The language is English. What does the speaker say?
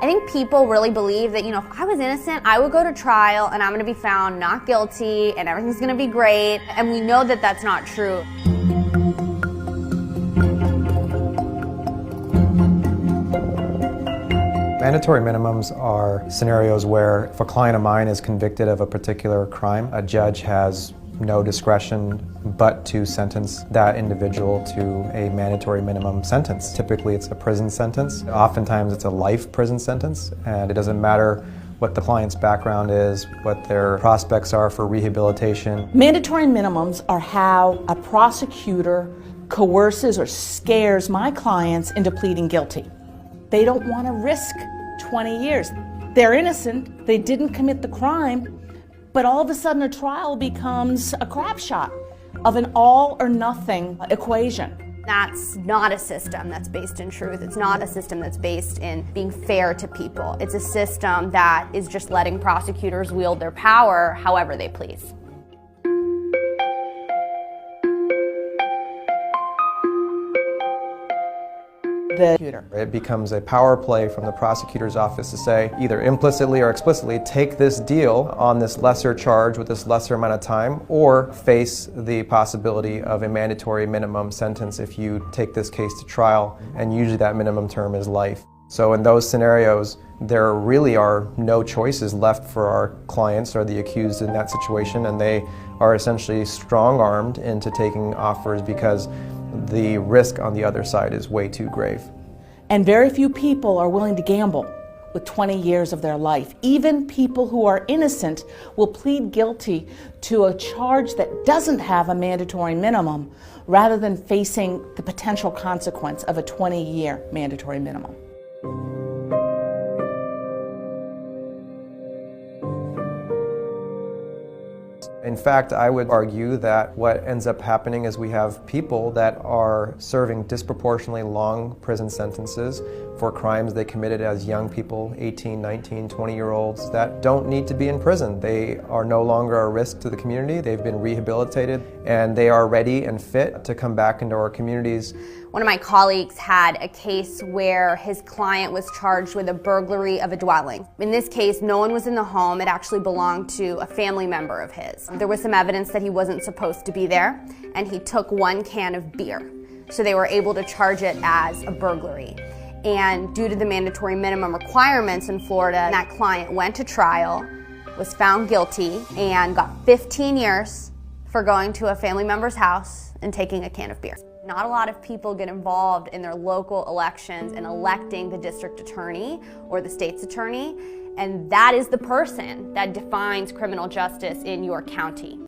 I think people really believe that, if I was innocent, I would go to trial and I'm going to be found not guilty and everything's going to be great. And we know that that's not true. Mandatory minimums are scenarios where if a client of mine is convicted of a particular crime, a judge has no discretion but to sentence that individual to a mandatory minimum sentence. Typically it's a prison sentence. Oftentimes it's a life prison sentence, and it doesn't matter what the client's background is, what their prospects are for rehabilitation. Mandatory minimums are how a prosecutor coerces or scares my clients into pleading guilty. They don't want to risk 20 years. They're innocent, they didn't commit the crime, but all of a sudden a trial becomes a crap shot of an all or nothing equation. That's not a system that's based in truth. It's not a system that's based in being fair to people. It's a system that is just letting prosecutors wield their power however they please. It becomes a power play from the prosecutor's office to say, either implicitly or explicitly, take this deal on this lesser charge with this lesser amount of time, or face the possibility of a mandatory minimum sentence if you take this case to trial, and usually that minimum term is life. So in those scenarios, there really are no choices left for our clients or the accused in that situation, and they are essentially strong-armed into taking offers because the risk on the other side is way too grave. And very few people are willing to gamble with 20 years of their life. Even people who are innocent will plead guilty to a charge that doesn't have a mandatory minimum rather than facing the potential consequence of a 20-year mandatory minimum. In fact, I would argue that what ends up happening is we have people that are serving disproportionately long prison sentences for crimes they committed as young people, 18, 19, 20-year-olds, that don't need to be in prison. They are no longer a risk to the community. They've been rehabilitated, and they are ready and fit to come back into our communities. One of my colleagues had a case where his client was charged with a burglary of a dwelling. In this case, no one was in the home. It actually belonged to a family member of his. There was some evidence that he wasn't supposed to be there, and he took one can of beer. So they were able to charge it as a burglary. And due to the mandatory minimum requirements in Florida, that client went to trial, was found guilty, and got 15 years for going to a family member's house and taking a can of beer. Not a lot of people get involved in their local elections and electing the district attorney or the state's attorney, and that is the person that defines criminal justice in your county.